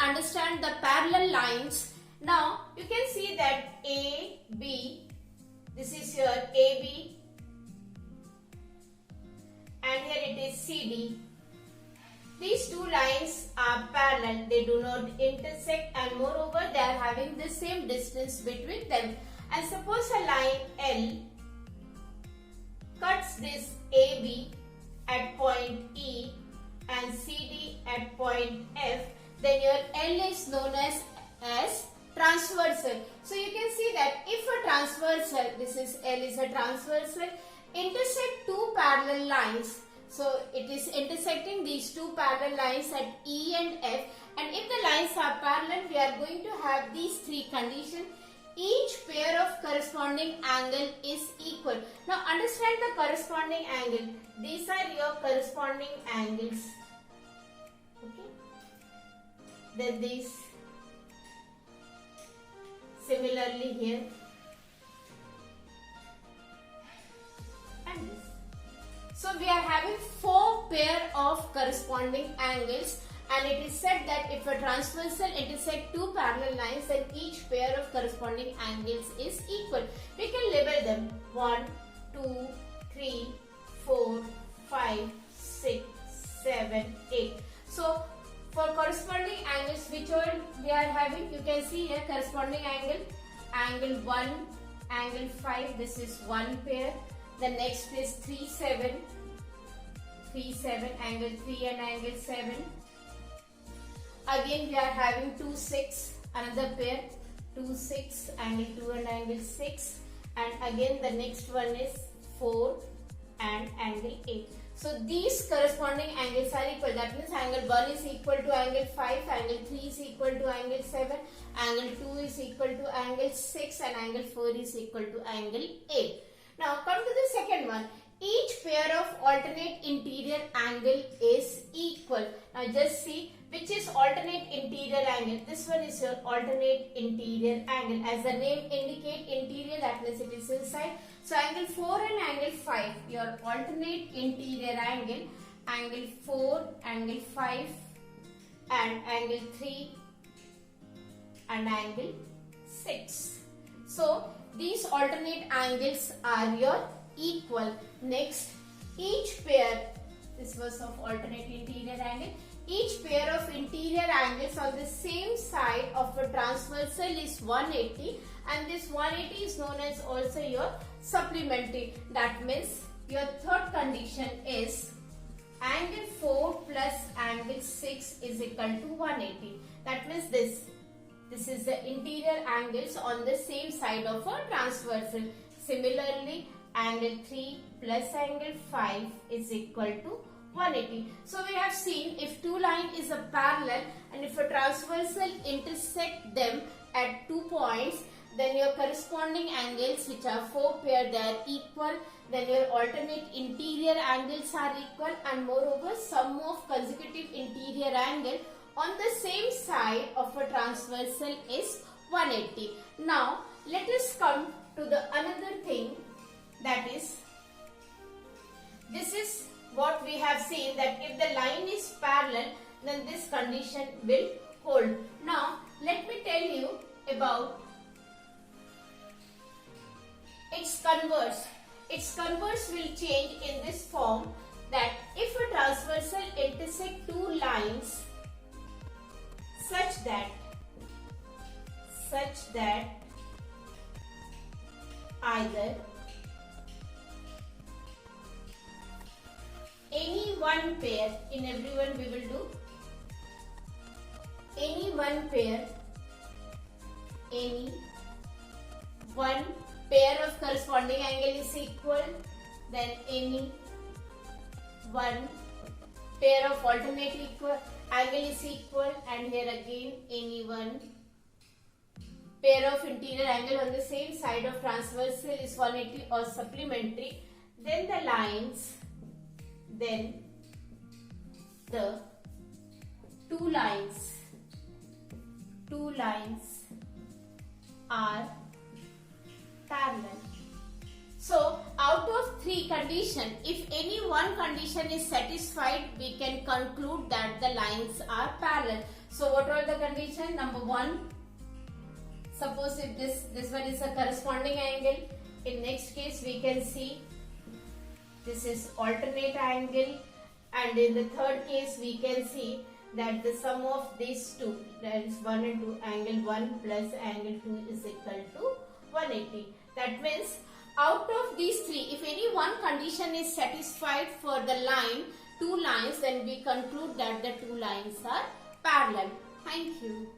understand the parallel lines. Now you can see that AB, this is your AB, and here it is CD. These two lines are parallel, they do not intersect, and moreover they are having the same distance between them. And suppose a line L cuts this AB at point E and CD at point F, then your L is known as transversal. So you can see that if a transversal, this is L is a transversal, intersect two parallel lines, so it is intersecting these two parallel lines at E and F, and if the lines are parallel, we are going to have these three conditions. Each pair of corresponding angle is equal. Now understand the corresponding angle. These are your corresponding angles. Okay. Then these. Similarly here. And this. So we are having four pair of corresponding angles, and it is said that if a transversal intersect two parallel lines, then each pair of corresponding angles is equal. We can label them 1, 2, 3, 4, 5, 6, 7, 8. So for corresponding angles, which all we are having, you can see here corresponding angle, angle 1, angle 5, this is one pair. The next is 3, 7, angle 3 and angle 7. Again we are having 2, 6, another pair, 2, 6, angle 2 and angle 6. And again the next one is 4 and angle 8. So these corresponding angles are equal. That means angle 1 is equal to angle 5, angle 3 is equal to angle 7, angle 2 is equal to angle 6, and angle 4 is equal to angle 8. Now come to the second one. Each pair of alternate interior angle is equal. Now just see which is alternate interior angle. This one is your alternate interior angle. As the name indicate, interior, that means it is inside. So angle 4 and angle 5, your alternate interior angle, angle 4, angle 5 and angle 3 and angle 6. So these alternate angles are your equal. Next, each pair, this was of alternate interior angle, each pair of interior angles on the same side of a transversal is 180, and this 180 is known as also your supplementary. That means your third condition is angle 4 plus angle 6 is equal to 180. That means this is the interior angles on the same side of a transversal. Similarly, angle 3 plus angle 5 is equal to 180. So we have seen if two line is a parallel and if a transversal intersect them at 2 points, then your corresponding angles, which are 4 pair, they are equal. Then your alternate interior angles are equal, and moreover sum of consecutive interior angle on the same side of a transversal is 180. Now let us come to the another thing, that is, this is what we have seen, that if the line is parallel, then this condition will hold. Now let me tell you about its converse. Its converse will change in this form, that if a transversal intersect two lines such that either any one pair, in everyone we will do any one pair, any one pair of corresponding angle is equal, then any one pair of alternate equal angle is equal, and here again any one pair of interior angle on the same side of transversal is 180 or supplementary, then the lines, then the two lines are parallel. So out of three conditions, if any one condition is satisfied, we can conclude that the lines are parallel. So what are the condition? Number one, suppose if this one is a corresponding angle. In next case we can see this is alternate angle, and in the third case we can see that the sum of these two, that is 1 and 2, angle 1 plus angle 2 is equal to 180. That means out of these three, if any one condition is satisfied for the line, two lines, then we conclude that the two lines are parallel. Thank you.